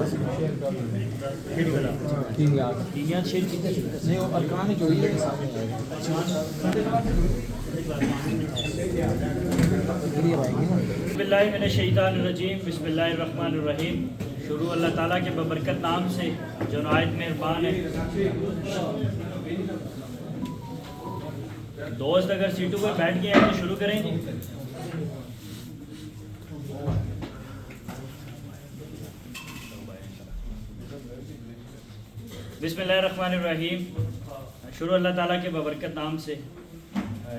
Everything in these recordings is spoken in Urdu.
نہیں وہ ارکان ہی چوری ہے سامنے بسم اللہ من الشیطان الرجیم، بسم اللہ الرحمن الرحیم۔ شروع اللہ تعالیٰ کے ببرکت نام سے جو نہایت مہربان ہے۔ دوست اگر سیٹوں پر بیٹھ گئے ہیں تو شروع کریں گے۔ بسم اللہ الرحمن الرحیم۔ شروع اللہ تعالیٰ کے ببرکت نام سے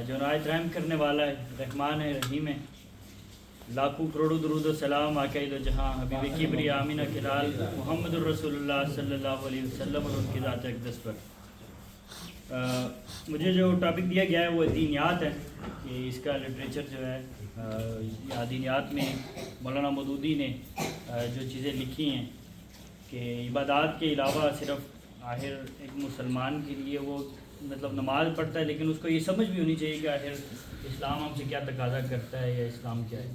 جو نہایت رحم کرنے والا ہے، رحمان ہے، رحیم ہے۔ لاکھوں کروڑوں درود و سلام آقا دو جہاں حبیب کبری آمینہ کلال محمد الرسول اللہ صلی اللہ علیہ وسلم اور ان کی ذات اقدس پر۔ مجھے جو ٹاپک دیا گیا ہے وہ دینیات ہے کہ اس کا لٹریچر جو ہے دینیات میں مولانا مودودی نے جو چیزیں لکھی ہیں کہ عبادات کے علاوہ صرف آخر ایک مسلمان کے لیے وہ مطلب نماز پڑھتا ہے، لیکن اس کو یہ سمجھ بھی ہونی چاہیے کہ آخر اسلام ہم سے کیا تقاضا کرتا ہے یا اسلام کیا ہے۔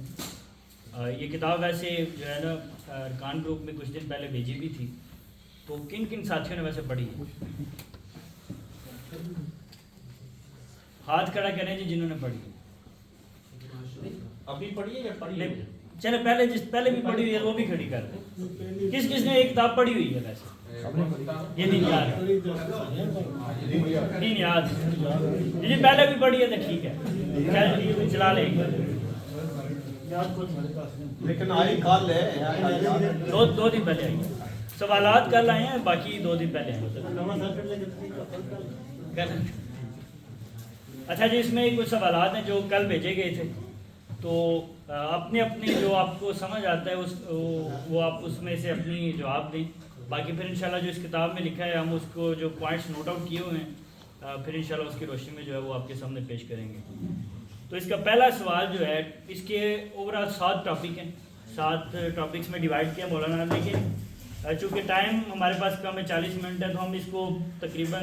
یہ کتاب ویسے جو ہے نا ارکان گروپ میں کچھ دن پہلے بھیجی بھی تھی، تو کن کن ساتھیوں نے ویسے پڑھی ہے؟ ہاتھ کھڑا کریں جی جنہوں نے پڑھی ہے۔ ابھی پڑھی ہے یا پڑھی ہے؟ چلے پہلے بھی پڑھی ہوئی ہے وہ بھی کھڑی کر دیں۔ کس کس نے ایک کتاب پڑھی ہوئی ہے ویسے؟ یہ دینیات جی پہلے بھی پڑھی ہے تو ٹھیک ہے، چلا لیں گے۔ لیکن آئی کال ہے دو دن پہلے آئی ہیں، سوالات کل آئے ہیں، باقی 2 دن پہلے ہیں۔ اچھا جی، اس میں کچھ سوالات ہیں جو کل بھیجے گئے تھے، تو اپنے اپنے جو آپ کو سمجھ آتا ہے وہ آپ اس میں سے اپنی جواب دیں۔ باقی پھر انشاءاللہ جو اس کتاب میں لکھا ہے ہم اس کو جو پوائنٹس نوٹ آؤٹ کیے ہوئے ہیں پھر انشاءاللہ اس کی روشنی میں جو ہے وہ آپ کے سامنے پیش کریں گے۔ تو اس کا پہلا سوال جو ہے، اس کے اوورآل 7 ٹاپک ہیں، 7 ٹاپکس میں ڈیوائڈ کیا مولانا نے، لیکن چونکہ ٹائم ہمارے پاس کم ہے 40 منٹ ہے، تو ہم اس کو تقریباً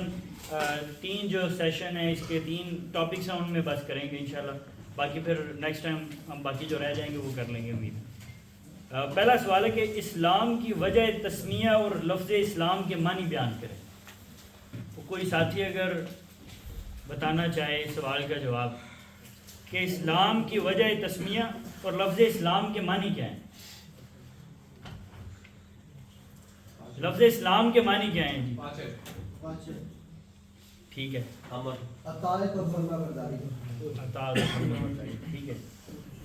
3 جو سیشن ہیں اس کے 3 ٹاپکس ہیں ان میں بس کریں گے انشاءاللہ۔ باقی پھر نیکسٹ ٹائم ہم باقی جو رہ جائیں گے وہ کر لیں گے امید۔ پہلا سوال ہے کہ اسلام کی وجہ تسمیہ اور لفظ اسلام کے معنی بیان کریں۔ تو کوئی ساتھی اگر بتانا چاہے سوال کا جواب کہ اسلام کی وجہ تسمیہ اور لفظ اسلام کے معنی کیا ہیں؟ لفظ اسلام کے معنی کیا ہیں جی؟ ٹھیک ہے، اطاعت اور فرما برداری، ٹھیک ہے۔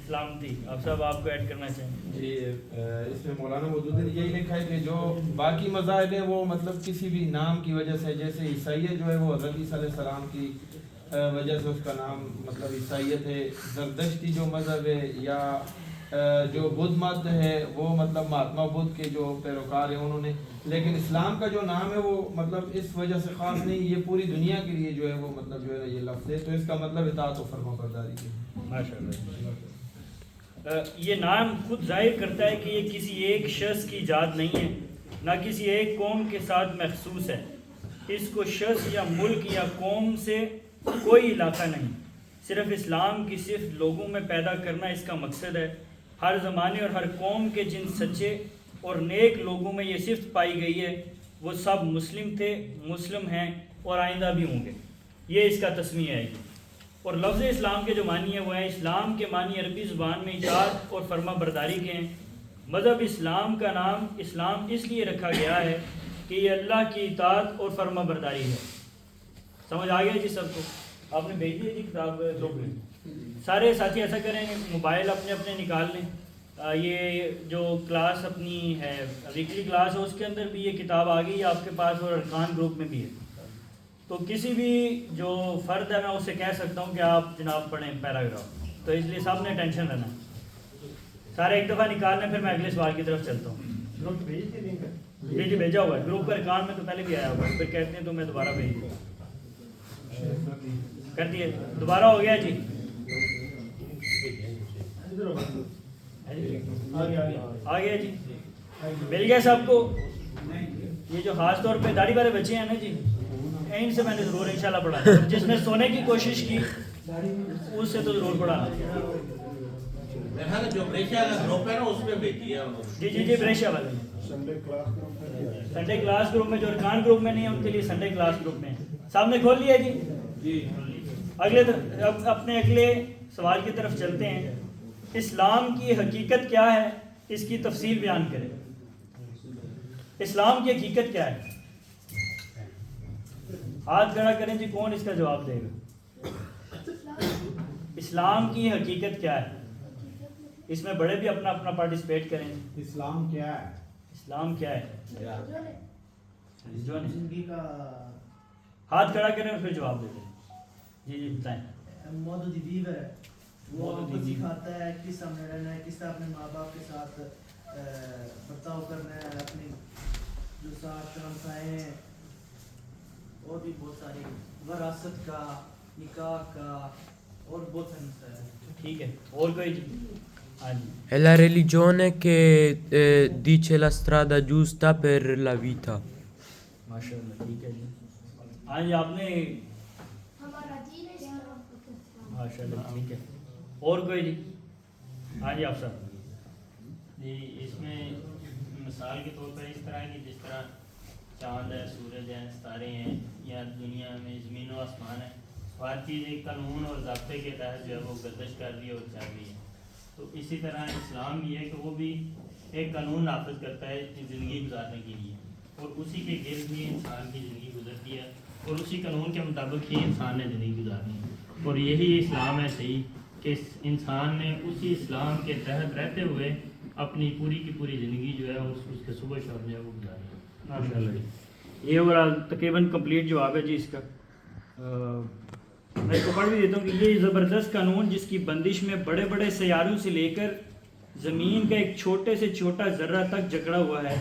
سلامتی آپ صاحب آپ کو ایڈ کرنا چاہیں جی؟ اس میں مولانا مودودی نے یہی لکھا ہے کہ جو باقی مذاہب ہیں وہ مطلب کسی بھی نام کی وجہ سے، جیسے عیسائیت جو ہے وہ حضرت عیسیٰ علیہ السلام کی وجہ سے اس کا نام مطلب عیسائیت ہے، زردشتی جو مذہب ہے یا جو بدھ مت ہے وہ مطلب مہاتما بدھ کے جو پیروکار ہیں انہوں نے، لیکن اسلام کا جو نام ہے وہ مطلب اس وجہ سے خاص نہیں، یہ پوری دنیا کے لیے جو ہے وہ مطلب جو ہے یہ لفظ ہے، تو اس کا مطلب اطاعت و فرما برداری ہے۔ ماشاءاللہ۔ یہ نام خود ظاہر کرتا ہے کہ یہ کسی ایک شخص کی ایجاد نہیں ہے، نہ کسی ایک قوم کے ساتھ مخصوص ہے۔ اس کو شخص یا ملک یا قوم سے کوئی علاقہ نہیں، صرف اسلام کی صرف لوگوں میں پیدا کرنا اس کا مقصد ہے۔ ہر زمانے اور ہر قوم کے جن سچے اور نیک لوگوں میں یہ صفت پائی گئی ہے وہ سب مسلم تھے، مسلم ہیں اور آئندہ بھی ہوں گے۔ یہ اس کا تسمیہ ہے۔ اور لفظ اسلام کے جو معنی ہیں وہ ہیں، اسلام کے معنی عربی زبان میں اطاعت اور فرما برداری کے ہیں۔ مذہب اسلام کا نام اسلام اس لیے رکھا گیا ہے کہ یہ اللہ کی اطاعت اور فرما برداری ہے۔ سمجھ آ گیا جی سب کو؟ آپ نے بھیج دی جی کتاب؟ سارے ساتھی ایسا کریں گے، موبائل اپنے اپنے نکال لیں۔ یہ جو کلاس اپنی ہے ویکلی کلاس ہے اس کے اندر بھی یہ کتاب آ گئی ہے آپ کے پاس، اور ارکان گروپ میں بھی ہے۔ تو کسی بھی جو فرد ہے میں اسے کہہ سکتا ہوں کہ آپ جناب پڑھیں پیراگراف، تو اس لیے سب نے ٹینشن رہنا ہے۔ سارے ایک دفعہ نکال لیں، پھر میں اگلے سوال کی طرف چلتا ہوں۔ جی جی بھیجا ہوا ہے گروپ پر، ارکان میں تو پہلے بھی آیا ہوا ہے، پھر کہتے ہیں تو میں دوبارہ بھیج دوں۔ کر دیے، دوبارہ ہو گیا جی؟ آ گیا جی؟ مل گیا سب کو؟ یہ جو خاص طور پہ داڑھی والے بچے ہیں نا جی، ان سے میں نے ضرور انشاءاللہ پڑھانا، جس نے سونے کی کوشش کی اس سے تو ضرور پڑھانا۔ جو بریشیا کا گروپ ہے نا اس میں بھیجی ہے جی جی جی بریشیا والے سنڈے کلاس گروپ میں جو ارکان گروپ میں نہیں ہے ان کے لیے سنڈے کلاس گروپ میں صاحب نے کھول لیا جی. اب اپنے اگلے سوال کی طرف چلتے ہیں. اسلام کی حقیقت کیا ہے, اس کی تفصیل بیان کریں. اسلام کی حقیقت کیا ہے؟ ہاتھ کھڑا کریں جی, کون اس کا جواب دے گا؟ اسلام کی حقیقت کیا ہے؟ اس میں بڑے بھی اپنا اپنا پارٹیسپیٹ کریں. اسلام کیا ہے؟ اسلام کیا ہے؟ زندگی کا ہاتھ کھڑا کریں اور پھر جواب دے دیں. جی بتائیں. موڈو دی ویور ہے, وہ آپ کو سکھاتا ہے کس طرح میں رہنا ہے, کس طرح اپنے ماں باپ کے ساتھ برتاؤ کرنا ہے, اپنے جو ساتھ ہمسائے ہیں, اور بھی بہت ساری وراثت کا, نکاح کا, اور بہت سارے مسائل ہیں. ٹھیک ہے, اور کوئی جی؟ ہاں جی. È la religione che dice la strada giusta per la vita. ماشاء اللہ, ٹھیک ہے جی. ہاں جی, آپ نے ماشاء اللہ, ٹھیک ہے. اور کوئی جی؟ ہاں جی, آپ صاحب. جی, اس میں مثال کے طور پر اس طرح ہے کہ جس طرح چاند ہے, سورج ہے, ستارے ہیں, یا دنیا میں زمین و آسمان ہے, ہر چیز ایک قانون اور ضابطے کے تحت جو ہے وہ گردش کر رہی ہے اور چل رہی ہے. تو اسی طرح اسلام یہ ہے کہ وہ بھی ایک قانون نافذ کرتا ہے زندگی گزارنے کے لیے, اور اسی کے گرد ہی انسان کی زندگی گزرتی ہے, اور اسی قانون کے مطابق ہی انسان نے زندگی گزارنی ہے. اور یہی اسلام ہے صحیح, کہ انسان نے اسی اسلام کے تحت رہتے ہوئے اپنی پوری کی پوری زندگی جو ہے اس کے صبح شام جو ہے وہ گزاری ہے. ماشاء اللہ جی. یہ اوور تقریباً کمپلیٹ جواب ہے جی اس کا. میں اس کو پڑھ بھی دیتا ہوں کہ یہ زبردست قانون جس کی بندش میں بڑے بڑے سیاروں سے لے کر زمین کا ایک چھوٹے سے چھوٹا ذرہ تک جکڑا ہوا ہے,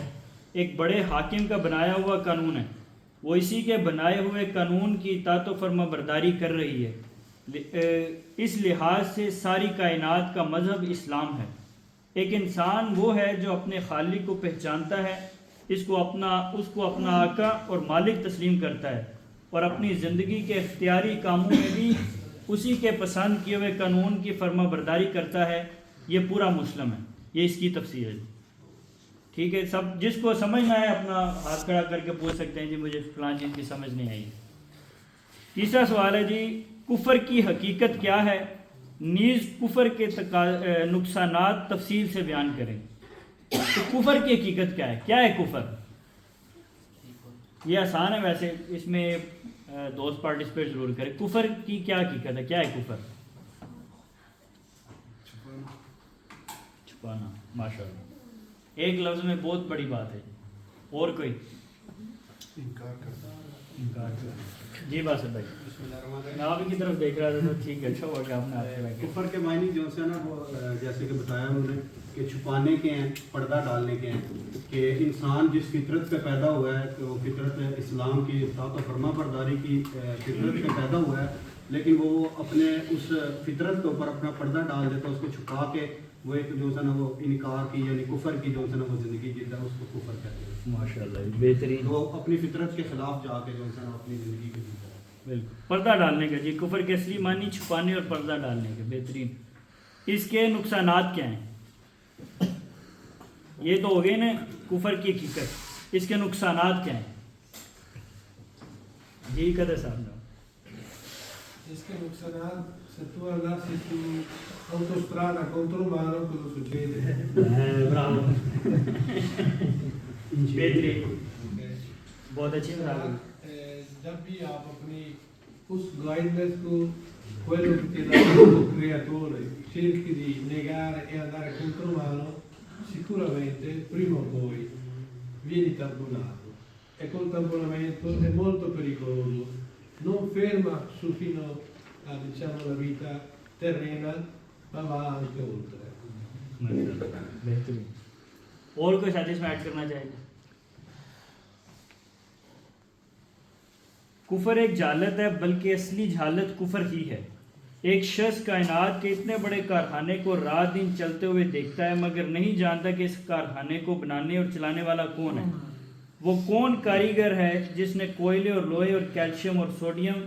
ایک بڑے حاکم کا بنایا ہوا قانون ہے. وہ اسی کے بنائے ہوئے قانون کی اطاعت و فرما برداری کر رہی ہے. اس لحاظ سے ساری کائنات کا مذہب اسلام ہے. ایک انسان وہ ہے جو اپنے خالق کو پہچانتا ہے, اس کو اپنا آقا اور مالک تسلیم کرتا ہے, اور اپنی زندگی کے اختیاری کاموں میں بھی اسی کے پسند کیے ہوئے قانون کی فرما برداری کرتا ہے. یہ پورا مسلم ہے. یہ اس کی تفسیر ہے. ٹھیک ہے, سب جس کو سمجھنا ہے اپنا ہاتھ کھڑا کر کے پوچھ سکتے ہیں جی مجھے فلاں چیز کی سمجھ نہیں آئی. تیسرا سوال ہے جی, کفر کی حقیقت کیا ہے, نیز کفر کے نقصانات تفصیل سے بیان کریں. تو کفر کی حقیقت کیا ہے؟ کیا ہے کفر؟ یہ آسان ہے ویسے, اس میں دوست پارٹیسپیٹ ضرور کریں. کفر کی کیا حقیقت ہے, کیا ہے کفر؟ چھپانا. ماشاء اللہ, ایک لفظ میں بہت بڑی بات ہے. اور کوئی؟ انکار کرنا. جی باسط بھائی, میں آپ کی طرف دیکھ رہا تھا. ٹھیک ہے, اچھا ہوا کہ آپ نے آپ کے کفر کے معنی جو ہے نا وہ جیسے کہ بتایا انہوں نے کہ چھپانے کے ہیں, پردہ ڈالنے کے ہیں, کہ انسان جس فطرت پہ پیدا ہوا ہے کہ وہ فطرت اسلام کی اطاعت و فرما برداری کی فطرت پہ پیدا ہوا ہے, لیکن وہ اپنے اس فطرت کے اوپر اپنا پردہ ڈال دیتا ہے, اس کو چھپا کے وہ ایک جو ہے نا وہ انکار کی یعنی کفر کی جو ہے نا وہ زندگی جیتا ہے, اس کو کفر کہتے ہیں. ماشاء اللہ, بہترین. وہ اپنی فطرت کے خلاف جا کے جو ہے نا اپنی زندگی کو جیتا ہے. بالکل, پردہ ڈالنے کا. جی, کفر کے اصلی معنی چھپانے اور پردہ ڈالنے کا. بہترین. اس کے نقصانات کیا ہیں؟ یہ تو ہو گئے نا کفر کی حقیقت. اس کے نقصانات کیا ہیں؟ جی کہتے صاحب نے. Es che se tu andassi su autostrada contro un mano cosa succede? Bravo. بہترین, بہت اچھی بات. جب بھی آپ اپنی اس guidance کو quello che ti dà il tuo creatore cerchi di negare e andare contro mano, sicuramente prima o poi vieni tamponato, e col tamponamento è molto pericoloso. Non ferma su fino a diciamo la vita terrena, ma va anche oltre. بہترین. اور کوئی ساتھ اس میں ایڈ کرنا چاہے گا؟ کفر ایک جہالت ہے, بلکہ اصلی جہالت کفر ہی ہے. ایک شخص کائنات کے اتنے بڑے کارخانے کو رات دن چلتے ہوئے دیکھتا ہے, مگر نہیں جانتا کہ اس کارخانے کو بنانے اور چلانے والا کون ہے. وہ کون کاریگر ہے جس نے کوئلے اور لوہے اور کیلشیم اور سوڈیم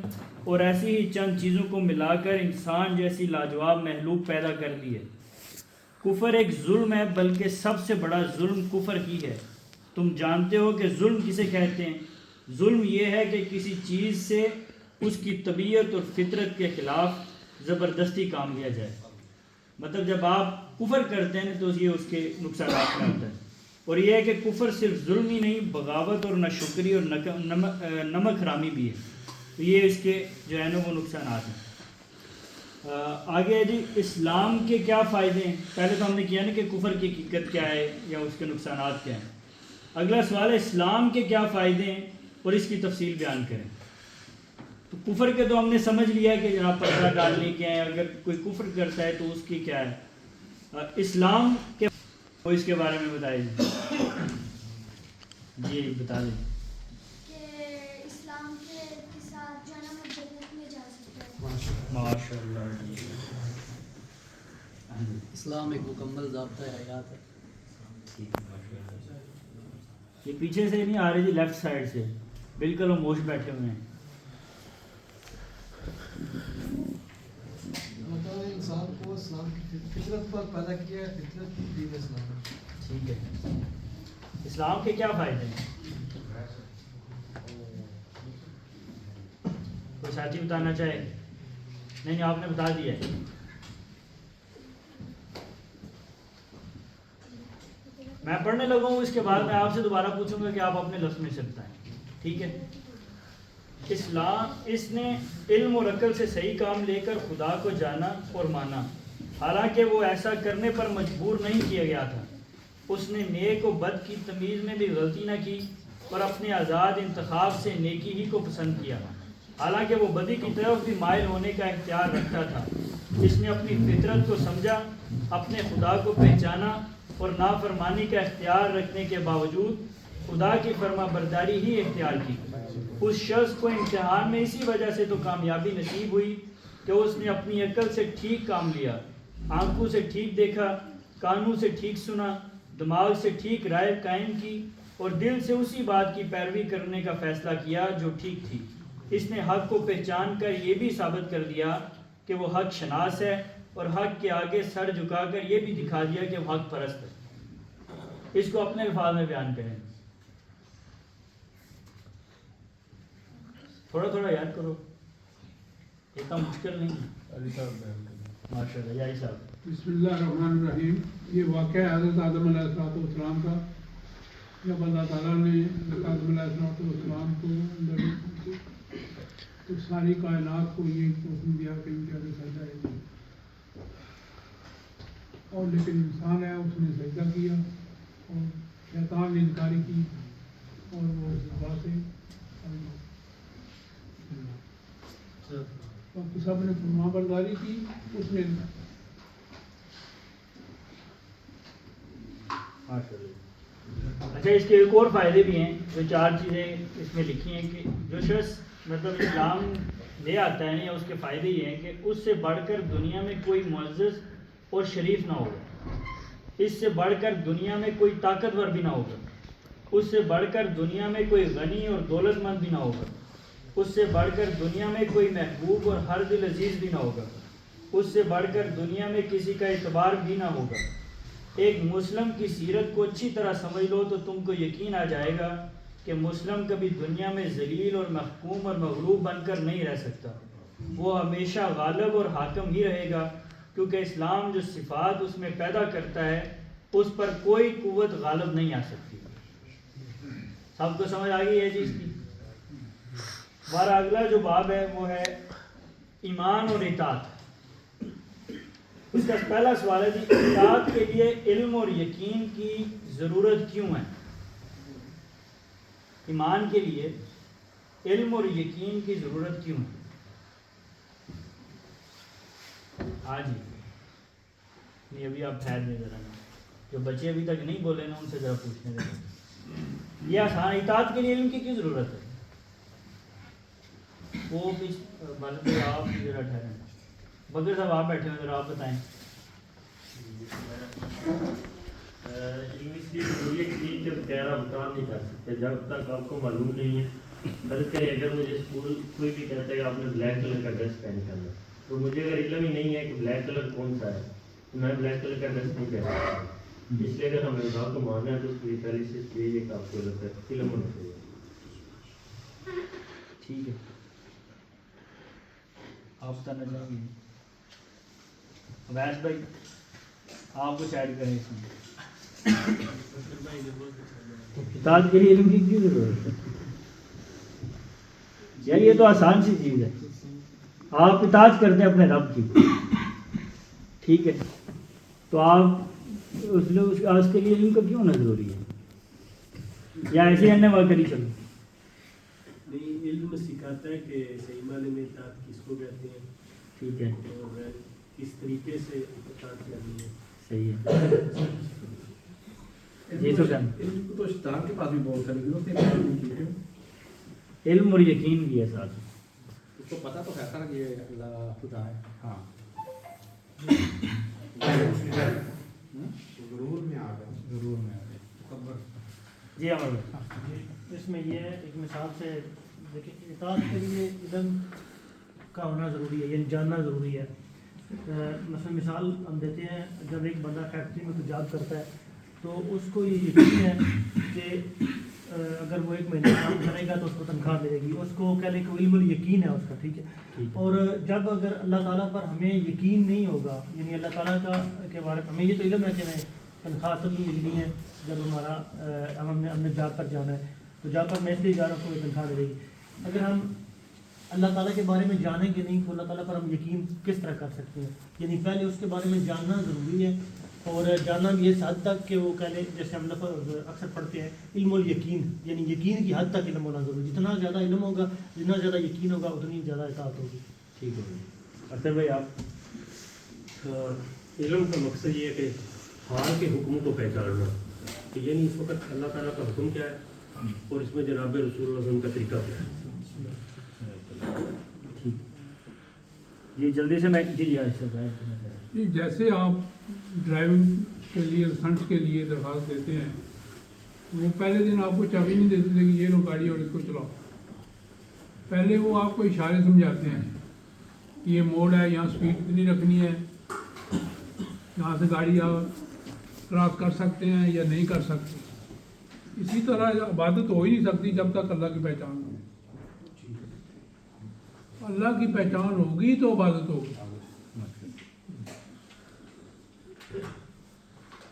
اور ایسی ہی چند چیزوں کو ملا کر انسان جیسی لاجواب مخلوق پیدا کر دی ہے. کفر ایک ظلم ہے, بلکہ سب سے بڑا ظلم کفر ہی ہے. تم جانتے ہو کہ ظلم کسے کہتے ہیں؟ ظلم یہ ہے کہ کسی چیز سے اس کی طبیعت اور فطرت کے خلاف زبردستی کام لیا جائے. مطلب جب آپ کفر کرتے ہیں تو یہ اس کے نقصانات میں ہوتا ہے. اور یہ ہے کہ کفر صرف ظلم ہی نہیں، بغاوت اور ناشکری اور نمک حرامی بھی ہے. تو یہ اس کے جو ہے نا وہ نقصانات ہیں. آگے ہے جی اسلام کے کیا فائدے ہیں. پہلے تو ہم نے کیا نا کہ کفر کی حقیقت کیا ہے یا اس کے نقصانات کیا ہیں. اگلا سوال ہے اسلام کے کیا فائدے ہیں اور اس کی تفصیل بیان کریں. تو کفر کے تو ہم نے سمجھ لیا کہ جناب پردہ ڈالنے کے ہیں، اگر کوئی کفر کرتا ہے تو اس کی کیا ہے. اسلام کے وہ اس کے بارے میں بتائیں جی بتا دیں. اسلام کے ساتھ جو ہے نا ہم جنت میں جا سکتے ہیں. ماشاء اللہ جی. اسلام ایک مکمل ضابطۂ حیات ہے. یہ پیچھے سے نہیں آ رہی جی، لیفٹ سائڈ سے بالکل خاموش بیٹھے ہوئے ہیں. انسان کو اسلام کی فطرت پر پیدا کیا ہے، فطرت دین اسلام. ٹھیک ہے. اسلام کے کیا فائدے ہیں؟ کوئی ساتھی بتانا چاہے؟ نہیں آپ نے بتا دیا ہے. میں پڑھنے لگا ہوں، اس کے بعد میں آپ سے دوبارہ پوچھوں گا کہ آپ اپنے لفظ میں سے بتائیں. ٹھیک ہے. اسلام اس نے علم اور عقل سے صحیح کام لے کر خدا کو جانا اور مانا، حالانکہ وہ ایسا کرنے پر مجبور نہیں کیا گیا تھا. اس نے نیک و بد کی تمیز میں بھی غلطی نہ کی اور اپنے آزاد انتخاب سے نیکی ہی کو پسند کیا، حالانکہ وہ بدی کی طرف بھی مائل ہونے کا اختیار رکھتا تھا. اس نے اپنی فطرت کو سمجھا، اپنے خدا کو پہچانا اور نافرمانی کا اختیار رکھنے کے باوجود خدا کی فرما برداری ہی اختیار کی. اس شخص کو امتحان میں اسی وجہ سے تو کامیابی نصیب ہوئی کہ اس نے اپنی عقل سے ٹھیک کام لیا، آنکھوں سے ٹھیک دیکھا، کانوں سے ٹھیک سنا، دماغ سے ٹھیک رائے قائم کی اور دل سے اسی بات کی پیروی کرنے کا فیصلہ کیا جو ٹھیک تھی. اس نے حق کو پہچان کر یہ بھی ثابت کر دیا کہ وہ حق شناس ہے اور حق کے آگے سر جھکا کر یہ بھی دکھا دیا کہ وہ حق پرست ہے. اس کو اپنے الفاظ میں بیان کریں. تھوڑا تھوڑا یاد کرو، اتنا مشکل نہیں ہے. ماشاء اللہ یاری صاحب. بسم اللہ الرحمن الرحیم. یہ واقعہ ہے حضرت آدم علیہ السلام کا، جب اللہ تعالیٰ نے حضرت آدم علیہ السلام کو تو ساری کائنات کو یہ حکم دیا کہ ان کے آگے سجدہ ہے. اور لیکن انسان ہے، اس نے سجدہ کیا اور شیطان نے انکاری کی اور وہ اس دفعہ سے سب نے فرما برداری کی. اس نے اچھا اس کے ایک اور فائدے بھی ہیں، جو 4 چیزیں اس میں لکھی ہیں کہ جو شخص مطلب اسلام لے آتا ہے یا اس کے فائدے یہ ہیں کہ اس سے بڑھ کر دنیا میں کوئی معزز اور شریف نہ ہوگا، اس سے بڑھ کر دنیا میں کوئی طاقتور بھی نہ ہوگا، اس سے بڑھ کر دنیا میں کوئی غنی اور دولت مند بھی نہ ہوگا، اس سے بڑھ کر دنیا میں کوئی محبوب اور ہر دل عزیز بھی نہ ہوگا، اس سے بڑھ کر دنیا میں کسی کا اعتبار بھی نہ ہوگا. ایک مسلم کی سیرت کو اچھی طرح سمجھ لو تو تم کو یقین آ جائے گا کہ مسلم کبھی دنیا میں ذلیل اور محکوم اور مغلوب بن کر نہیں رہ سکتا. وہ ہمیشہ غالب اور حاکم ہی رہے گا، کیونکہ اسلام جو صفات اس میں پیدا کرتا ہے اس پر کوئی قوت غالب نہیں آ سکتی. سب کو سمجھ آ گئی ہے جی اس کی. ہمارا اگلا جو باب ہے وہ ہے ایمان اور اطاعت. اس کا پہلا سوال ہے جی اطاعت کے لیے علم اور یقین کی ضرورت کیوں ہے؟ ایمان کے لیے علم اور یقین کی ضرورت کیوں ہے؟ ہاں جی نہیں ابھی آپ ٹھہر دیں ذرا، جو بچے ابھی تک نہیں بولے نا ان سے ذرا پوچھنے دیں. یہ آسان اطاعت کے لیے علم کی کیوں ضرورت ہے؟ وہ بلکہ آپ ذرا ٹھہریں. بکر صاحب آپ بیٹھے ہوئے ذرا آپ بتائیں. انگلش کی ضروری چیز کے بغیر آپ کام نہیں کر سکتے جب تک آپ کو معلوم نہیں ہے. بلکہ اگر مجھے اسکول کوئی بھی کہتا ہے کہ آپ نے بلیک کلر کا ڈریس پہن کرنا، تو مجھے اگر علم ہی نہیں ہے کہ بلیک کلر کون سا ہے تو میں بلیک کلر کا ڈریس نہیں پہن سکتا. اس لیے اگر ہمیں اللہ کو ماننا ہے تو اس کی پہلی سے یہ کہ آپ کو لگتا ہے علم ہونا چاہیے. ٹھیک ہے آپ بتانا چاہیں گے عبیس بھائی آپ کچھ ایڈ کریں اس میں. کتاب کے لیے علم کی کیوں ضرورت ہے یار یہ تو آسان سی چیز ہے. آپ اطاعت کرتے ہیں اپنے رب کی ٹھیک ہے تو آپ اس کے لیے علم کا کیوں ہونا ضروری ہے یا ایسے اننے وہاں کری چلو. نہیں علم سکھاتا ہے کہ صحیح معنی میں اطاعت کس کو کہتے ہیں ٹھیک ہے اور کس طریقے سے اطاعت کرنی ہے. صحیح ہے جی تو علم کو تو شیطان کے پاس بھی بہت سارے لوگ ہیں. علم اور یقین بھی ہے ساتھ اس کو پتہ تو ہے سر کہ اللہ خدا ہے. ہاں ضرور میں آ گئے. جی عمر اس میں یہ ہے ایک مثال سے دیکھیں اطاعت کے لیے علم کا ہونا ضروری ہے یعنی جاننا ضروری ہے. مثلا مثال ہم دیتے ہیں جب ایک بندہ فیکٹری میں کوئی جاب کرتا ہے تو اس کو یہ یقین ہے کہ اگر وہ ایک مہینے کام کرے گا تو اس کو تنخواہ ملے گی. اس کو کہہ لیں کہ علم الیقین ہے اس کا ٹھیک ہے. اور جب اگر اللہ تعالیٰ پر ہمیں یقین نہیں ہوگا یعنی اللہ تعالیٰ کا کے بارے میں ہمیں یہ تو علم ہے کہ ہمیں تنخواہ سب ملنی ہے جب ہمارا ہم نے جاب پر جانا ہے تو جاب پر میں اس لیے جا رہا ہوں کوئی تنخواہ ملے گی. اگر ہم اللہ تعالیٰ کے بارے میں جانیں گے نہیں تو اللہ تعالیٰ پر ہم یقین کس طرح کر سکتے ہیں. یعنی پہلے اس کے بارے میں جاننا ضروری ہے اور جاننا بھی اس حد تک کہ وہ کہہ لیں جیسے ہم لفظ اکثر پڑھتے ہیں علم الیقین یعنی یقین کی حد تک علم ہونا ضروری. جتنا زیادہ علم ہوگا جتنا زیادہ یقین ہوگا اتنی زیادہ اطاعت ہوگی. ٹھیک ہے اختر بھائی آپ. علم کا مقصد یہ ہے کہ حال کے حکم کو پہچاننا کہ یعنی اس وقت اللہ تعالیٰ کا حکم کیا ہے اور اس میں جناب رسول اللہ وسلم کا طریقہ کیا ہے. جی جلدی سے میں جی جیسے آپ ڈرائیونگ کے لیے لائسنس کے لیے درخواست دیتے ہیں وہ پہلے دن آپ کو چابی نہیں دیتے تھے کہ یہ لو گاڑی اور اس کو چلاؤ. پہلے وہ آپ کو اشارے سمجھاتے ہیں کہ یہ موڑ ہے یہاں سپیڈ اتنی رکھنی ہے یہاں سے گاڑی آپ کراس کر سکتے ہیں یا نہیں کر سکتے. اسی طرح عبادت ہو ہی نہیں سکتی جب تک اللہ کی پہچان ہو. اللہ کی پہچان ہوگی تو عبادت ہوگی.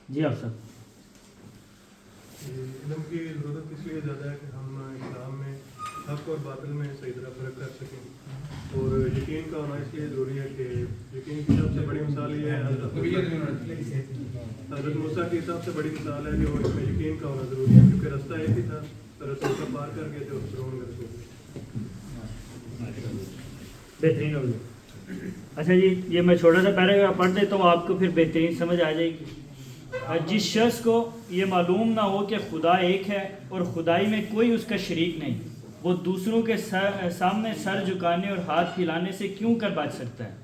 جی آپ سر. علم کی ضرورت اس لیے زیادہ ہے کہ ہم اسلام میں حق اور باطل میں صحیح طرح فرق کر سکیں اور یقین کا ہونا اس لیے ضروری ہے کہ یقین کی سب سے بڑی مثال یہ ہے حضرت موسیٰ کی سب سے بڑی مثال ہے کہ وہ اس میں یقین کا ہونا ضروری ہے کیونکہ رستہ ایک ہی تھا رسول کا پار کر گئے تھے اور فرعون کا رسول. بہترین ہو گیا. اچھا جی یہ میں چھوٹا سا پیراگراف پڑھ دیتا ہوں آپ کو پھر بہترین سمجھ آ جائے گی. جس شخص کو یہ معلوم نہ ہو کہ خدا ایک ہے اور خدائی میں کوئی اس کا شریک نہیں وہ دوسروں کے سامنے سر جھکانے اور ہاتھ پھیلانے سے کیوں کر بچ سکتا ہے.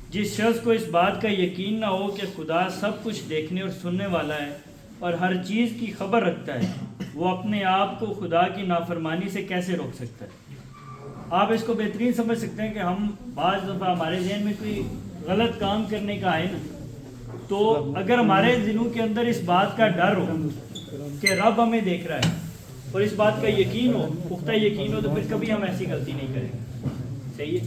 جس شخص کو اس بات کا یقین نہ ہو کہ خدا سب کچھ دیکھنے اور سننے والا ہے اور ہر چیز کی خبر رکھتا ہے وہ اپنے آپ کو خدا کی نافرمانی سے کیسے روک سکتا ہے. آپ اس کو بہترین سمجھ سکتے ہیں کہ ہم بعض دفعہ ہمارے ذہن میں کوئی غلط کام کرنے کا آئے نا تو اگر ہمارے دلوں کے اندر اس بات کا ڈر ہو کہ رب ہمیں دیکھ رہا ہے اور اس بات کا یقین ہو پختہ یقین ہو تو پھر کبھی ہم ایسی غلطی نہیں کریں گے. صحیح ہے.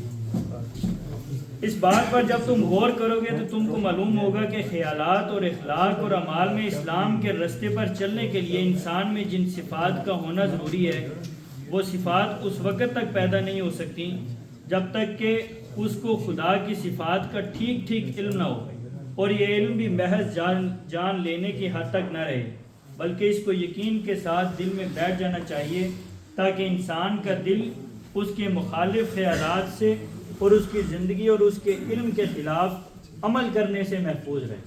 اس بات پر جب تم غور کرو گے تو تم کو معلوم ہوگا کہ خیالات اور اخلاق اور اعمال میں اسلام کے راستے پر چلنے کے لیے انسان میں جن صفات کا ہونا ضروری ہے وہ صفات اس وقت تک پیدا نہیں ہو سکتی جب تک کہ اس کو خدا کی صفات کا ٹھیک ٹھیک علم نہ ہو اور یہ علم بھی محض جان لینے کی حد تک نہ رہے بلکہ اس کو یقین کے ساتھ دل میں بیٹھ جانا چاہیے تاکہ انسان کا دل اس کے مخالف خیالات سے اور اس کی زندگی اور اس کے علم کے خلاف عمل کرنے سے محفوظ رہے.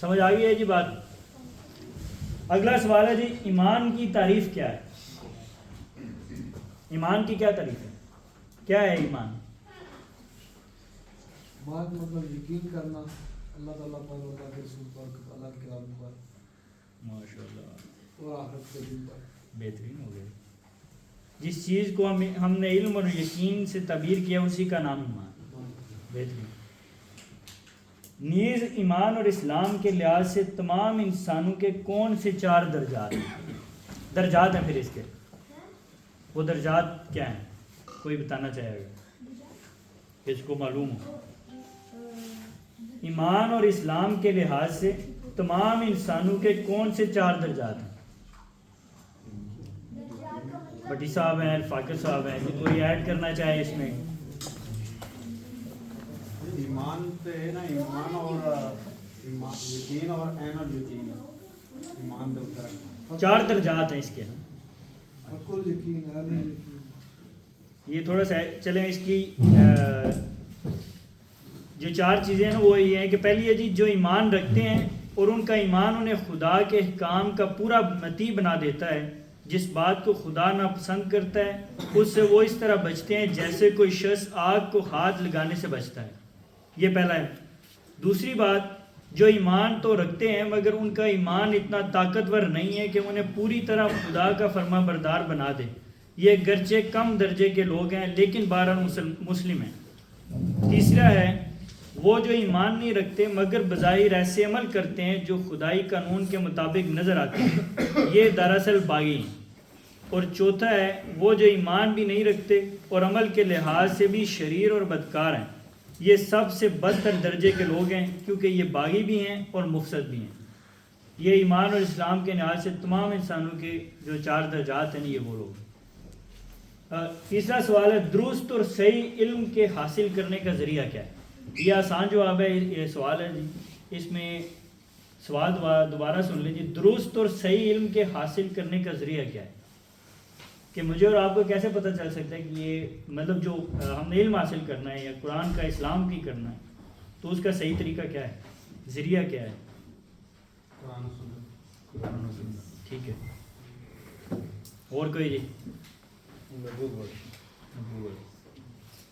سمجھ آ گئی ہے جی بات. اگلا سوال ہے جی ایمان کی تعریف کیا ہے. ایمان کی کیا تعریف ہے؟ کیا ہے ایمان؟ بات مطلب یقین کرنا اللہ تعالیٰ پر اور اللہ کے رسول پر اللہ کے کلام پر ماشاءاللہ اور آخرت کے دن پر. بہترین ہو گئے. جس چیز کو ہم نے علم اور یقین سے تعبیر کیا اسی کا نام ایمان. بہترین. نیز ایمان اور اسلام کے لحاظ سے تمام انسانوں کے کون سے 4 درجات ہیں؟ درجات ہیں پھر اس کے، وہ درجات کیا ہیں؟ کوئی بتانا چاہے گا اس کو معلوم ہو؟ ایمان اور اسلام کے لحاظ سے تمام انسانوں کے کون سے 4 درجات ہیں؟ بٹی صاحب ہیں، فاقر صاحب ہیں، کوئی ایڈ کرنا چاہے اس میں؟ ایمان سے ہے نا، ایمان اور یقین اور عین اور یقین، ایمان دے اتر 4 درجات ہیں اس کے. عقل، یقین، عین، یقین. یہ تھوڑا سا چلیں اس کی جو 4 چیزیں ہیں وہ یہ ہیں کہ پہلی ہے جی جو ایمان رکھتے ہیں اور ان کا ایمان انہیں خدا کے احکام کا پورا مطیع بنا دیتا ہے، جس بات کو خدا ناپسند کرتا ہے اس سے وہ اس طرح بچتے ہیں جیسے کوئی شخص آگ کو ہاتھ لگانے سے بچتا ہے. یہ پہلا ہے. دوسری بات، جو ایمان تو رکھتے ہیں مگر ان کا ایمان اتنا طاقتور نہیں ہے کہ انہیں پوری طرح خدا کا فرما بردار بنا دے. یہ گرچہ کم درجے کے لوگ ہیں لیکن بہرحال مسلم ہیں. تیسرا ہے وہ جو ایمان نہیں رکھتے مگر بظاہر ایسے عمل کرتے ہیں جو خدائی قانون کے مطابق نظر آتے ہیں، یہ دراصل باغی ہیں. اور چوتھا ہے وہ جو ایمان بھی نہیں رکھتے اور عمل کے لحاظ سے بھی شریر اور بدکار ہیں، یہ سب سے بدتر درجے کے لوگ ہیں کیونکہ یہ باغی بھی ہیں اور مفسد بھی ہیں. یہ ایمان اور اسلام کے لحاظ سے تمام انسانوں کے جو 4 درجات ہیں یہ وہ لوگ ہیں. تیسرا سوال ہے درست اور صحیح علم کے حاصل کرنے کا ذریعہ کیا ہے؟ یہ آسان جواب ہے. یہ سوال ہے جی، اس میں سوال دوبارہ سن لیجیے. درست اور صحیح علم کے حاصل کرنے کا ذریعہ کیا ہے؟ کہ مجھے اور آپ کو کیسے پتہ چل سکتا ہے کہ یہ مطلب جو ہم نے علم حاصل کرنا ہے یا قرآن کا اسلام کی کرنا ہے تو اس کا صحیح طریقہ کیا ہے، ذریعہ کیا ہے؟ قرآن و سنت. ٹھیک ہے. اور کوئی جی؟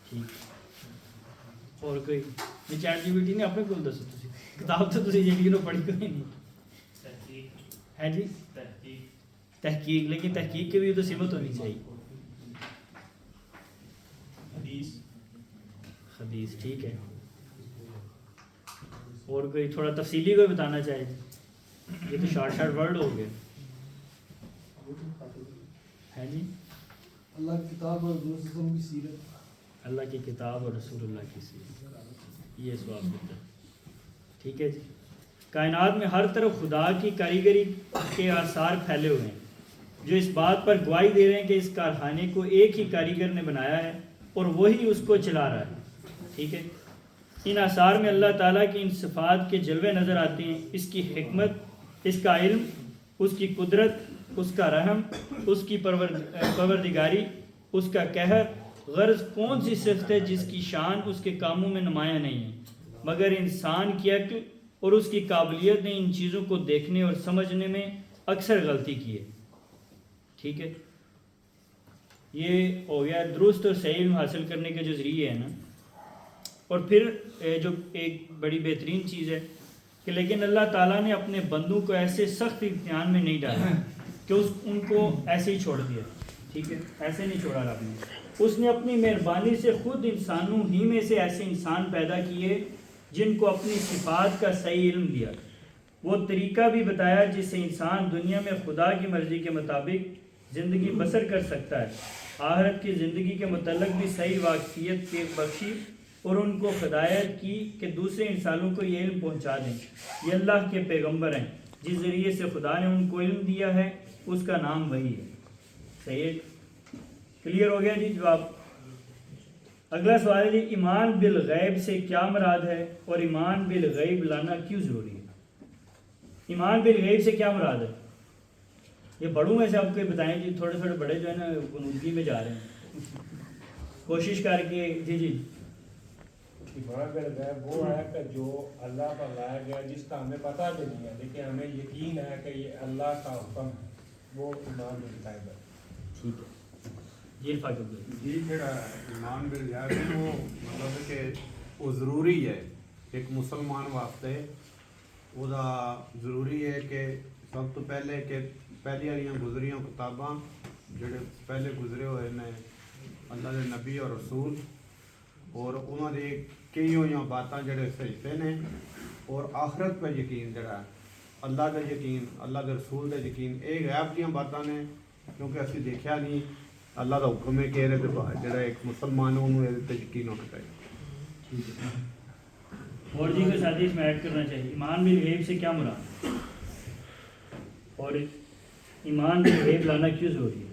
ٹھیک. اور کوئی؟ میں چیٹ جی پی ٹی نے اپنے کو دسو تسی کتاب تو تسی یقیناً پڑھی کوئی نہیں ہے جی. تحقیق، لیکن تحقیق کے بھی تو صفت ہونی چاہیے. حدیث. ٹھیک ہے. اور کوئی تھوڑا تفصیلی کوئی بتانا چاہے؟ یہ تو شارٹ ورڈ ہو گئے. ہے جی. اللہ کی کتاب اور رسول اللہ کی سیرت. اللہ کی کتاب اور رسول اللہ کی سیرت، یہ سوال دیتا ہے. ٹھیک ہے جی. کائنات میں ہر طرف خدا کی کاریگری کے آثار پھیلے ہوئے ہیں جو اس بات پر گواہی دے رہے ہیں کہ اس کارخانے کو ایک ہی کاریگر نے بنایا ہے اور وہی اس کو چلا رہا ہے. ٹھیک ہے. ان آثار میں اللہ تعالیٰ کی ان صفات کے جلوے نظر آتے ہیں، اس کی حکمت، اس کا علم، اس کی قدرت، اس کا رحم، اس کی پروردگاری، اس کا قہر. غرض کون سی صفت ہے جس کی شان اس کے کاموں میں نمایاں نہیں ہے مگر انسان کی عقل اور اس کی قابلیت نے ان چیزوں کو دیکھنے اور سمجھنے میں اکثر غلطی کی ہے. ٹھیک ہے. یہ ہو گیا درست اور صحیح علم حاصل کرنے کے جو ذریعے ہیں نا. اور پھر جو ایک بڑی بہترین چیز ہے کہ لیکن اللہ تعالیٰ نے اپنے بندوں کو ایسے سخت امتحان میں نہیں ڈالا کہ ان کو ایسے ہی چھوڑ دیا. ٹھیک ہے. ایسے نہیں چھوڑا رب نے. اس نے اپنی مہربانی سے خود انسانوں ہی میں سے ایسے انسان پیدا کیے جن کو اپنی صفات کا صحیح علم دیا، وہ طریقہ بھی بتایا جس سے انسان دنیا میں خدا کی مرضی کے مطابق زندگی بسر کر سکتا ہے، آخرت کی زندگی کے متعلق بھی صحیح واقفیت کے بخشی اور ان کو ہدایت کی کہ دوسرے انسانوں کو یہ علم پہنچا دیں. یہ اللہ کے پیغمبر ہیں جس ذریعے سے خدا نے ان کو علم دیا ہے، اس کا نام وہی ہے. صحیح. کلیئر ہو گیا جی جواب. اگلا سوال ہے جی ایمان بالغیب سے کیا مراد ہے اور ایمان بالغیب لانا کیوں ضروری ہے؟ ایمان بالغیب سے کیا مراد ہے؟ یہ بڑوں میں سے آپ کو بتائیں جی. تھوڑے تھوڑے بڑے جو ہے نا غنودگی میں جا رہے ہیں. کوشش کر کے. جی جی. ایمان بالغیب وہ ہے کہ جو اللہ پر لایا گیا جس کا ہمیں پتہ بھی نہیں ہے لیکن ہمیں یقین ہے کہ یہ اللہ کا حکم ہے، وہ ایمان بالغیب ہے. ٹھیک ہے. جی جی جڑا ایمان بالغیب ہے وہ مطلب کہ وہ ضروری ہے ایک مسلمان واسطے. وہ ضروری ہے کہ سب تو پہلے کہ پہلی والی گزریاں کتاباں جڑے پہلے گزرے ہوئے نے اللہ کے نبی اور رسول اور انہوں نے کئی ہوئی باتاں جڑے صحیح نے اور آخرت پہ یقین جڑا ہے اللہ کا یقین اللہ کے رسول کا یقین یہ غیب دیاں باتاں نے کیونکہ اسی دیکھا نہیں اللہ کا حکم ہے کہ یہ جڑا ایک مسلمان انہوں یہ یقین ہونا چاہیے. اور جی کوئی ساتھی اس میں ایڈ کرنا چاہیے ایمان بالغیب سے کیا مراد اور ایمان بالغیب لانا کیوں ضروری ہے؟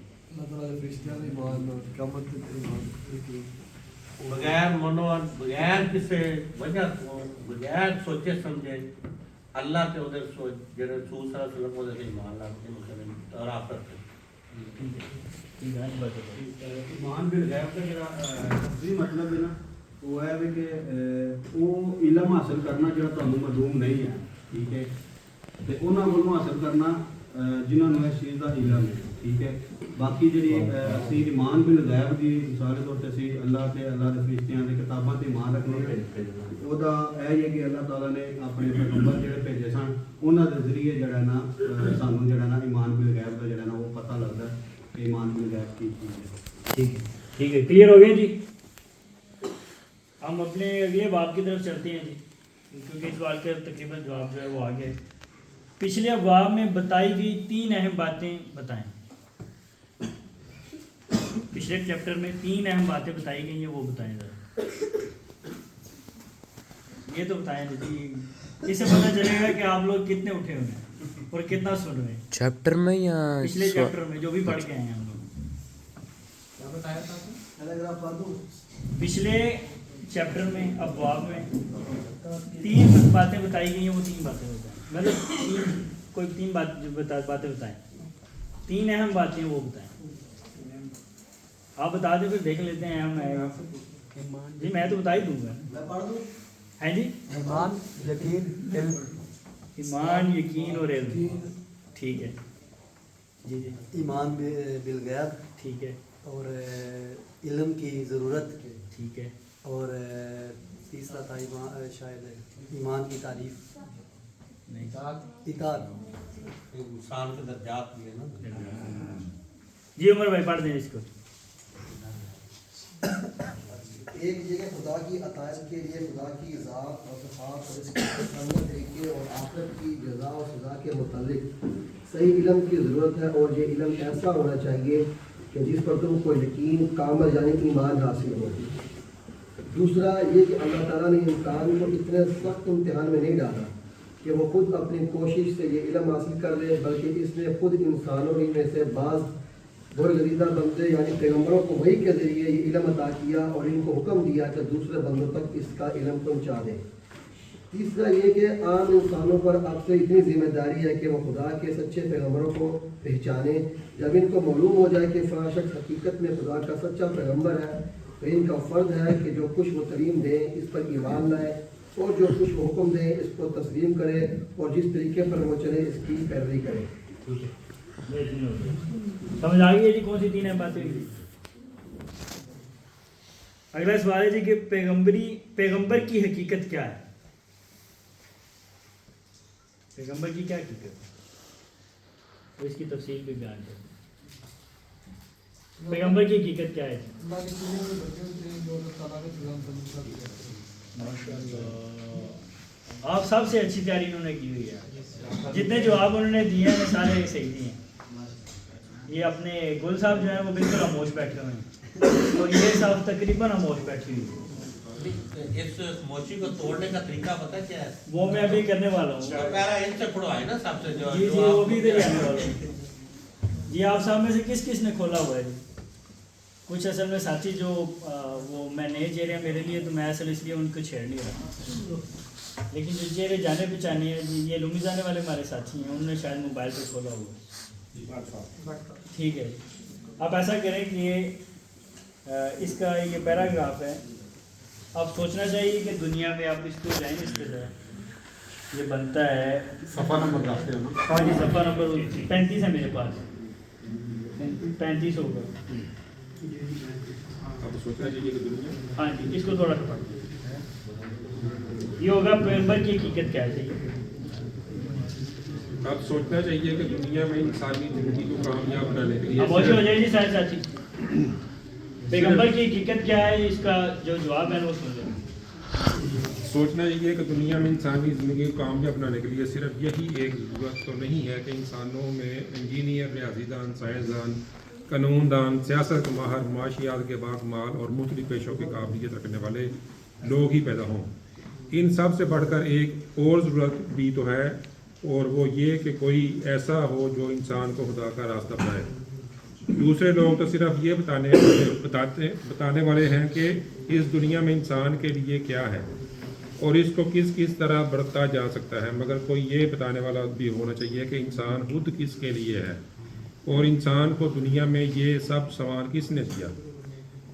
بغیر منو بغیر کسی وجہ کو بغیر سوچے سمجھے اللہ کے ادھر سوچ جڑے رسول صلی اللہ علیہ وسلم ادھر ایمان لاتے اور آخرت ایمان بالغیب کا جڑا تفصیلی مطلب ہے نا وہ ہے کہ وہ علم حاصل کرنا جڑا تمہیں معلوم نہیں ہے ٹھیک ہے تے انہاں کو حاصل کرنا جنہاں نوں اس چیز دا علم ہے ٹھیک ہے. باقی جڑی اسی ایمان بالغیب دی مثال طور تے اسی اللہ تے اللہ دے فرشتیاں دے کتاباں تے ایمان رکھنے او دا اے ہے کہ اللہ تعالی نے اپنے پیغمبر جڑے بھیجے سن انہاں دے ذریعے جڑا نا سانوں جڑا نا ایمان بالغیب دا جڑا نا وہ پتہ لگدا ہے کہ ایمان بالغیب کی چیز ہے. ٹھیک ہے کلیئر ہو گیا جی. ہم اپنے اگلے باب کی طرف چلتے ہیں جی کیونکہ اس سوال کا تقریباً جواب جو ہے وہ آ گیا ہے. پچھلے ابواب میں بتائی گئی 3 اہم باتیں بتائیں. پچھلے چیپٹر میں 3 اہم باتیں بتائی گئی ہیں وہ بتائیں ذرا. یہ تو بتائیں جی اس سے پتہ چلے گا کہ آپ لوگ کتنے اٹھے ہوئے ہیں اور کتنا سن رہے ہیں چیپٹر میں یا پچھلے چیپٹر میں جو بھی پڑھ کے آئے ہیں ہم لوگ. کیا بتایا تھا پچھلے چیپٹر میں ابواب میں 3 باتیں بتائی گئی ہیں وہ 3 باتیں بتائیں مطلب کوئی 3 باتیں بتائیں 3 اہم باتیں وہ بتائیں. آپ بتا دیں پھر دیکھ لیتے ہیں ہم جی میں تو بتا ہی دوں گا ہیں جی ایمان یقین اور علم ٹھیک ہے جی جی ایمان بالغیب ٹھیک ہے اور علم کی ضرورت ٹھیک ہے اور تیسرا تھا شاید ایمان کی تعریف اطاعت انسان کے درجات بھی ہے نا. جی عمر بھائی پڑھ دیں اس کو. ایک یہ کہ خدا کی عطائت کے لیے خدا کی ذات اور صفات اور اس کے عمل طریقے اور آخرت کی جزا اور سزا کے متعلق صحیح علم کی ضرورت ہے اور یہ علم ایسا ہونا چاہیے کہ جس پر تم کو یقین کامل یعنی ایمان حاصل ہو. دوسرا یہ کہ اللہ تعالیٰ نے انسان کو اتنے سخت امتحان میں نہیں ڈالا کہ وہ خود اپنی کوشش سے یہ علم حاصل کر لے بلکہ اس نے خود انسانوں ہی میں سے بعض برگزیدہ بندے یعنی پیغمبروں کو وحی کے ذریعے یہ علم عطا کیا اور ان کو حکم دیا کہ دوسرے بندوں تک اس کا علم پہنچا دیں. تیسرا یہ کہ عام انسانوں پر اب سے اتنی ذمہ داری ہے کہ وہ خدا کے سچے پیغمبروں کو پہچانیں. جب ان کو معلوم ہو جائے کہ فلاں شخص حقیقت میں خدا کا سچا پیغمبر ہے تو ان کا فرض ہے کہ جو کچھ وہ تعلیم دیں اس پر ایمان لائے اور جو کچھ وہ حکم دیں اس کو تسلیم کرے اور جس طریقے پر وہ چلے اس کی پیروی کرے. سمجھ آ گئی ہے جی کون سی 3 اہم باتیں. اگلا سوال ہے جی کہ پیغمبر کی حقیقت کیا ہے. پیغمبر کی کیا حقیقت ہے اور اس کی تفصیل بھی بیان کریں. پیغمبر کی حقیقت کیا ہے؟ آپ سب سے اچھی تیاری انہوں نے کی ہوئی ہے. جتنے جواب انہوں نے دیے ہیں سارے صحیح دیے ہیں. یہ اپنے گل صاحب جو ہیں وہ بالکل خاموش بیٹھے ہوئے ہیں اور یہ صاحب تقریباً خاموش بیٹھی ہوئی ہے. اس موچی کو توڑنے کا طریقہ پتہ کیا ہے؟ وہ میں ابھی کرنے والا ہوں. پہلا ان سے پڑھوائے نا سب سے جو جی جی وہ بھی ادھر آنے والا ہوں. جی آپ صاحب میں سے کس کس نے کھولا ہوا ہے؟ کچھ اصل میں ساتھی جو وہ میں نئے چہرے ہیں میرے لیے تو میں اصل اس لیے ان کو چھیڑ نہیں رہا لیکن جو چہرے جانے پہچانے ہیں جی یہ لومی جانے والے ہمارے ساتھی ہیں انہوں نے شاید موبائل پہ کھولا ہوا ہے. ٹھیک ہے آپ ایسا کریں کہ یہ اس کا یہ پیراگراف ہے. آپ سوچنا چاہیے کہ دنیا میں آپ اس کو جائیں اس پہ جائیں. یہ بنتا ہے صفحہ نمبر رکھتے ہو نا. ہاں جی صفحہ نمبر 35 ہے میرے پاس. 35 ہوگا. ہاں جی اس کو تھوڑا سا پڑھیں. یہ ہوگا پیغمبر کی حقیقت کیا ہے. اب سوچنا چاہیے کہ دنیا میں انسانی زندگی کو کامیاب بنانے کے لیے اب ہو جائے جی سارے ساتھی پیغمبر کی حقیقت کیا ہے اس کا جو جواب ہے وہ سن لیں. سوچنا یہ ہے کہ دنیا میں انسانی زندگی کو کامیاب بنانے کے لیے صرف یہی ایک ضرورت تو نہیں ہے کہ انسانوں میں انجینئر، ریاضی دان، سائنسدان، قانون دان، سیاست کے ماہر، معاشیات کے باکمال اور مختلف پیشوں کی قابلیت رکھنے والے لوگ ہی پیدا ہوں۔ ان سب سے بڑھ کر ایک اور ضرورت بھی تو ہے، اور وہ یہ کہ کوئی ایسا ہو جو انسان کو خدا کا راستہ بتائے۔ دوسرے لوگ تو صرف یہ بتانے والے ہیں کہ اس دنیا میں انسان کے لیے کیا ہے اور اس کو کس طرح برتا جا سکتا ہے، مگر کوئی یہ بتانے والا بھی ہونا چاہیے کہ انسان خود کس کے لیے ہے، اور انسان کو دنیا میں یہ سب سامان کس نے دیا،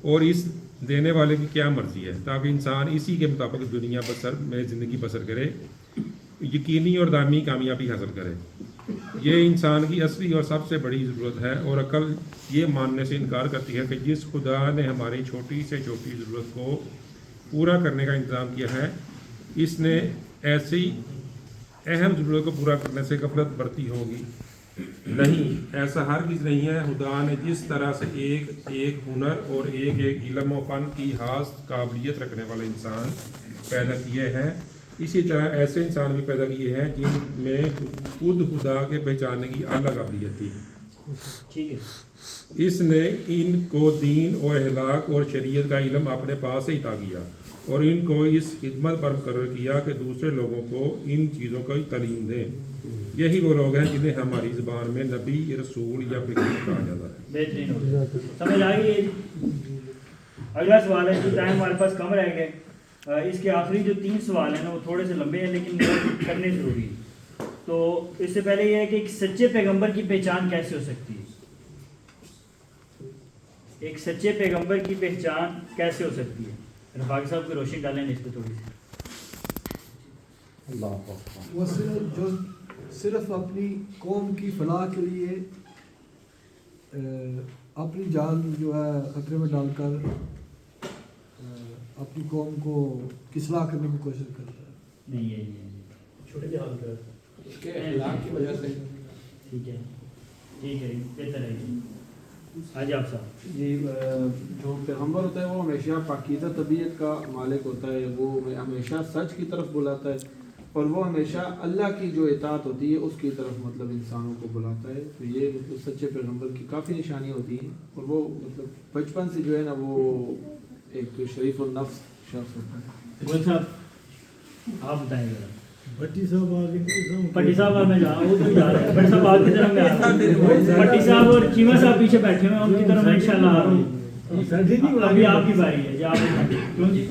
اور اس دینے والے کی کیا مرضی ہے، تاکہ انسان اسی کے مطابق دنیا میں زندگی بسر کرے، یقینی اور دائمی کامیابی حاصل کرے۔ یہ انسان کی اصلی اور سب سے بڑی ضرورت ہے، اور عقل یہ ماننے سے انکار کرتی ہے کہ جس خدا نے ہماری چھوٹی سے چھوٹی ضرورت کو پورا کرنے کا انتظام کیا ہے، اس نے ایسی اہم ضرورت کو پورا کرنے سے غفلت برتی ہوگی؟ نہیں، ایسا ہرگز نہیں ہے۔ خدا نے جس طرح سے ایک ہنر اور ایک علم و فن کی خاص قابلیت رکھنے والے انسان پیدا کیے ہیں، اسی طرح ایسے انسان بھی پیدا کیے ہیں جن میں خود خدا کے پہچاننے کی اعلیٰ قابلیت تھی۔ اس نے ان کو دین و اخلاق اور شریعت کا علم اپنے پاس سے عطا کیا، اور ان کو اس خدمت پر مقرر کیا کہ دوسرے لوگوں کو ان چیزوں کی تعلیم دیں۔ یہی وہ لوگ ہیں جنہیں ہماری زبان میں نبی، رسول یا فقیر کہا جاتا ہے۔ بہترین، سمجھ آ گئی۔ اگلا سوال ہے کہ ٹائم ہمارے پاس کم رہ گئے، اس کے آخری جو 3 سوال ہیں نا وہ تھوڑے سے لمبے ہیں لیکن کرنے ضروری ہے۔ تو اس سے پہلے یہ ہے کہ ایک سچے پیغمبر کی پہچان کیسے ہو سکتی ہے؟ ایک سچے پیغمبر کی پہچان کیسے ہو سکتی ہے؟ رفاقی صاحب کو روشنی ڈالیں اس پہ تھوڑی سی۔ وہ صرف اپنی قوم کی فلاح کے لیے اپنی جان جو ہے خطرے میں ڈال کر اپنی قوم کو اصلاح کرنے کی کوشش کرتا ہے۔ نہیں ہے چھوٹے جہان کا اس کے اخلاق کی وجہ سے۔ ٹھیک ہے، بہتر ہے۔ آج آپ صاحب جی، جو پیغمبر ہوتا ہے وہ ہمیشہ پاکیزہ طبیعت کا مالک ہوتا ہے، وہ ہمیشہ سچ کی طرف بلاتا ہے، اور وہ ہمیشہ اللہ کی جو اطاعت ہوتی ہے اس کی طرف مطلب انسانوں کو بلاتا ہے۔ تو یہ مطلب سچے پیغمبر کی کافی نشانی ہوتی ہیں، اور وہ مطلب بچپن سے جو ہے نا وہ ایک شریف النفس شخص ہوتا ہے۔ وہ صاحب آپ بتائیں گے۔ بھٹی صاحب آگے، پٹی صاحب میں جا رہا ہوں، ادھر جا رہے ہیں، بٹ صاحب آپ کی طرف میں آ رہا ہوں، پٹی صاحب اور چیمہ صاحب پیچھے بیٹھے ہوئے ہیں، ان کی طرف میں انشاءاللہ آ رہا ہوں۔ ابھی آپ کی باری ہے، آپ کیوں جی؟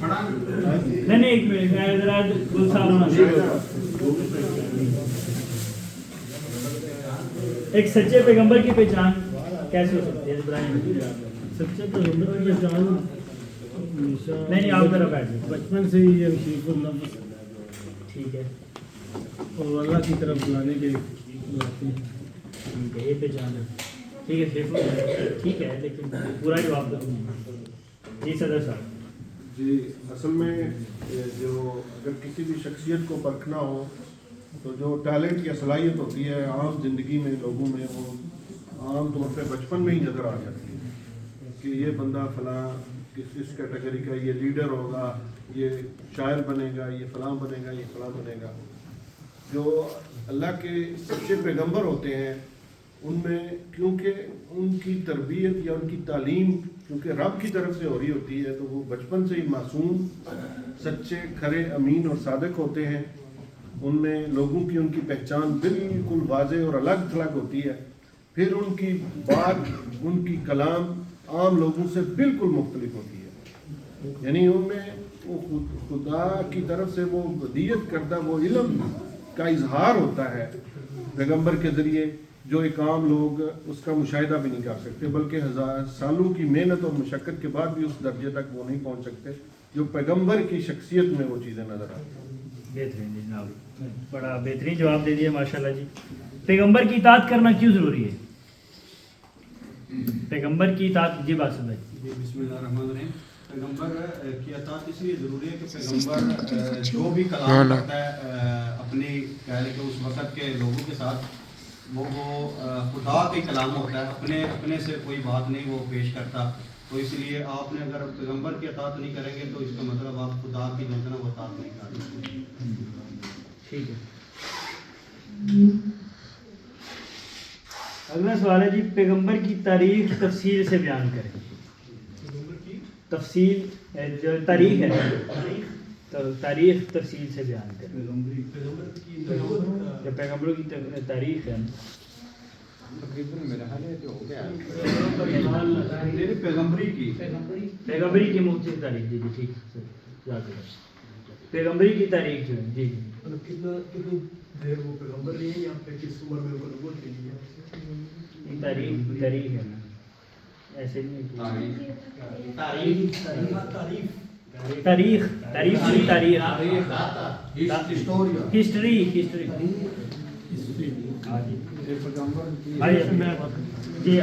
نہیں ایک منٹ، میں ذرا گل صاحب ہونا۔ ایک سچے پیغمبر کی پہچان کیسے ہو سکتی ہے ابراہیم؟ سچے پیغمبر کی پہچان نہیں آپ ذرا بیٹھ جائیں۔ بچپن سے ہی شریف النفس، ٹھیک ہے، اور اللہ کی طرف بلانے کے ٹھیک ہے، یہ پہچان ہے، ٹھیک ہے شریف، ٹھیک ہے، لیکن پورا جواب دوں۔ جی صدر صاحب۔ جی، اصل میں جو اگر کسی بھی شخصیت کو پرکھنا ہو تو جو ٹیلنٹ یا صلاحیت ہوتی ہے عام زندگی میں لوگوں میں، وہ عام طور پہ بچپن میں ہی نظر آ جاتی ہے کہ یہ بندہ فلاں اس کیٹیگری کا، یہ لیڈر ہوگا، یہ شاعر بنے گا، یہ فلاں بنے گا، یہ فلاں بنے گا۔ جو اللہ کے سچے پیغمبر ہوتے ہیں ان میں کیونکہ ان کی تربیت یا ان کی تعلیم کیونکہ رب کی طرف سے ہو رہی ہوتی ہے، تو وہ بچپن سے ہی معصوم، سچے، کھرے، امین اور صادق ہوتے ہیں۔ ان میں لوگوں کی ان کی پہچان بالکل واضح اور الگ تھلگ ہوتی ہے۔ پھر ان کی بات، ان کی کلام عام لوگوں سے بالکل مختلف ہوتی ہے، یعنی ان میں وہ خدا کی طرف سے وہ ہدیت کردہ وہ علم کا اظہار ہوتا ہے پیغمبر کے ذریعے، جو ایک عام لوگ اس کا مشاہدہ بھی نہیں کر سکتے، بلکہ ہزار سالوں کی محنت اور مشقت کے بعد بھی اس درجے تک وہ نہیں پہنچ سکتے جو پیغمبر کی شخصیت میں وہ چیزیں نظر آتی ہیں۔ بہترین جناب، بڑا بہترین جواب دے دیا ماشاءاللہ جی۔ پیغمبر کی اطاعت کرنا کیوں ضروری ہے؟ پیغمبر کی اطاعت، جی بات سن جی، بسم اللہ الرحمن الرحیم۔ پیغمبر کی اطاعت اس لیے ضروری ہے کہ پیغمبر جو بھی کلام کرتا ہے اپنی کہ اس وقت کے لوگوں کے ساتھ، وہ خدا کا کلام ہوتا ہے، اپنے سے کوئی بات نہیں وہ پیش کرتا. تو اس لیے آپ نے اگر پیغمبر کی اطاعت نہیں کریں گے تو اس کا مطلب آپ خدا کی جو ہے نا وہ اطاعت نہیں کر رہے. ٹھیک ہے. اگلا سوال ہے جی، پیغمبر کی تاریخ تفصیل سے بیان کریں. تفصیل جو تاریخ ہے، تو تاریخ تفصیل سے بیان کریں. جو پیغمبروں کی تاریخ ہے پیغمبری کی مختلف تاریخ. جی جی ٹھیک ہے. پیغمبری کی تاریخ جو ہے جی جی کتنی دیر وہ پیغمبر رہی ہے یا پھر کس عمر میں وہ نبوت کے لیے تاریخ ہے نا، ایسے نہیں. ہسٹری جی.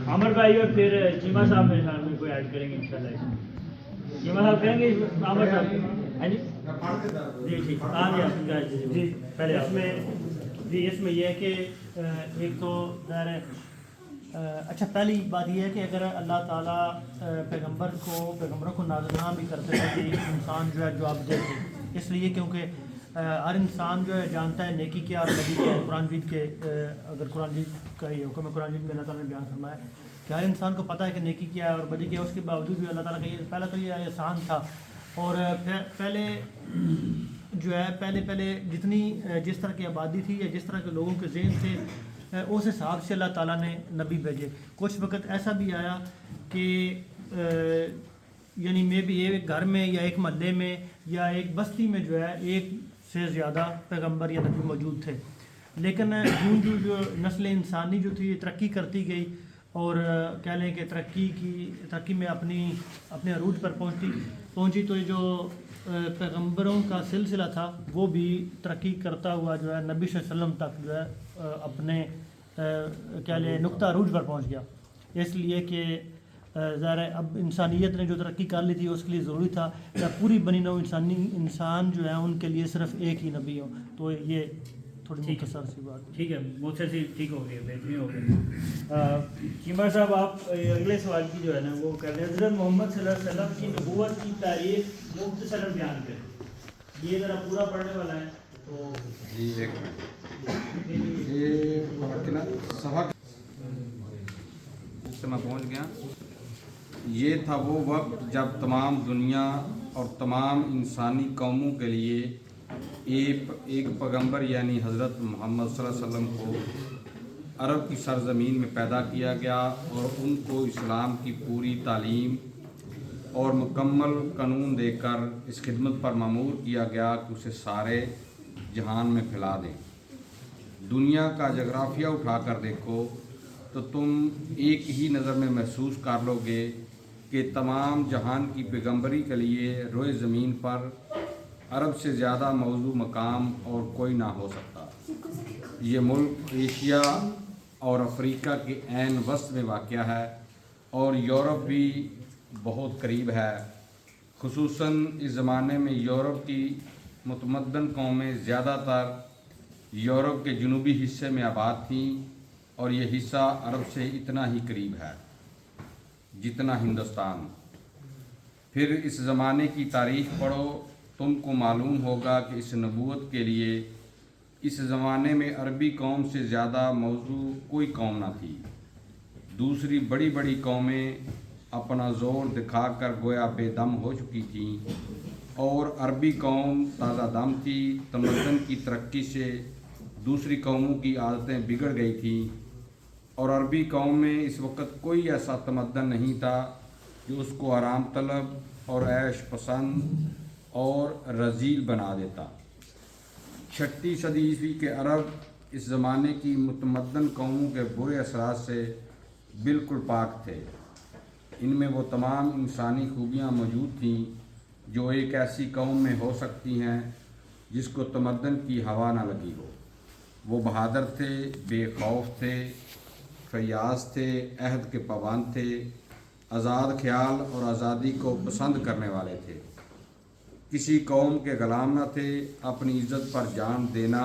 عمر بھائی اور پھر چیمہ صاحب میرے خیال میں کوئی ایڈ کریں گے انشاءاللہ. چیمہ صاحب کریں گے عمر صاحب. ہاں جی جی ٹھیک. جی پہلے اس میں یہ ہے کہ ایک تو ظاہر ہے اچھا پہلی بات یہ ہے کہ اگر اللہ تعالیٰ پیغمبروں کو نازل بھی کرتے ہیں کہ انسان جو ہے جواب دیتے، اس لیے کیونکہ ہر انسان جو ہے جانتا ہے نیکی کیا اور بدی کیا ہے. قرآن مجید کے اگر قرآن مجید کا یہ حکم ہے، قرآن مجید میں اللہ تعالیٰ نے بیان فرمایا کہ ہر انسان کو پتہ ہے کہ نیکی کیا ہے اور بدی کیا ہے. اس کے باوجود بھی اللہ تعالیٰ کا یہ پہلا تو یہ احسان تھا. اور پہلے جو ہے پہلے جس طرح کی آبادی تھی یا جس طرح کے لوگوں کے ذہن تھے، اس حساب سے اللہ تعالیٰ نے نبی بھیجے. کچھ وقت ایسا بھی آیا کہ یعنی میں بھی ایک گھر میں یا ایک محلے میں یا ایک بستی میں جو ہے ایک سے زیادہ پیغمبر یا نبی موجود تھے. لیکن جو نسل انسانی جو تھی ترقی کرتی گئی اور کہہ لیں کہ ترقی میں اپنے عروج پر پہنچی تو یہ جو پیغمبروں کا سلسلہ تھا وہ بھی ترقی کرتا ہوا جو ہے نبی صلی اللہ علیہ وسلم تک جو ہے اپنے کہہ لیں نقطہ عروج پر پہنچ گیا. اس لیے کہ ظاہر ہے اب انسانیت نے جو ترقی کر لی تھی اس کے لیے ضروری تھا کہ پوری بنی نوع انسان جو ہے ان کے لیے صرف ایک ہی نبی ہو. تو یہ تھوڑی مختصر سی بات. ٹھیک ہے، مختصر سی ٹھیک ہو گئی، بہترین ہو گئی. چیمہ صاحب آپ اگلے سوال کی جو ہے نا وہ کر رہے ہیں. حضرت محمد صلی اللہ علیہ وسلم کی نبوت کی تاریخ مختصر بیان کریں. یہ ذرا پورا پڑھنے والا ہے تو جی ایک منٹ. یہ صحت سے میں پہنچ گیا. یہ تھا وہ وقت جب تمام دنیا اور تمام انسانی قوموں کے لیے ایک پیغمبر یعنی حضرت محمد صلی اللہ علیہ وسلم کو عرب کی سرزمین میں پیدا کیا گیا اور ان کو اسلام کی پوری تعلیم اور مکمل قانون دے کر اس خدمت پر مامور کیا گیا کہ اسے سارے جہان میں پھیلا دیں. دنیا کا جغرافیہ اٹھا کر دیکھو تو تم ایک ہی نظر میں محسوس کر لو گے کہ تمام جہان کی پیغمبری کے لیے روئے زمین پر عرب سے زیادہ موضوع مقام اور کوئی نہ ہو سکتا. یہ ملک ایشیا اور افریقہ کے عین وسط میں واقع ہے اور یورپ بھی بہت قریب ہے. خصوصاً اس زمانے میں یورپ کی متمدن قومیں زیادہ تر یورپ کے جنوبی حصے میں آباد تھیں اور یہ حصہ عرب سے اتنا ہی قریب ہے جتنا ہندوستان. پھر اس زمانے کی تاریخ پڑھو، تم کو معلوم ہوگا کہ اس نبوت کے لیے اس زمانے میں عربی قوم سے زیادہ موضوع کوئی قوم نہ تھی. دوسری بڑی بڑی قومیں اپنا زور دکھا کر گویا بے دم ہو چکی تھیں اور عربی قوم تازہ دم تھی. تمدن کی ترقی سے دوسری قوموں کی عادتیں بگڑ گئی تھیں اور عربی قوم میں اس وقت کوئی ایسا تمدن نہیں تھا جو اس کو آرام طلب اور عیش پسند اور رذیل بنا دیتا. 6 صدی عیسوی کے عرب اس زمانے کی متمدن قوموں کے برے اثرات سے بالکل پاک تھے. ان میں وہ تمام انسانی خوبیاں موجود تھیں جو ایک ایسی قوم میں ہو سکتی ہیں جس کو تمدن کی ہوا نہ لگی ہو. وہ بہادر تھے، بے خوف تھے، فیاض تھے، عہد کے پابند تھے، آزاد خیال اور آزادی کو پسند کرنے والے تھے. کسی قوم کے غلام نہ تھے. اپنی عزت پر جان دینا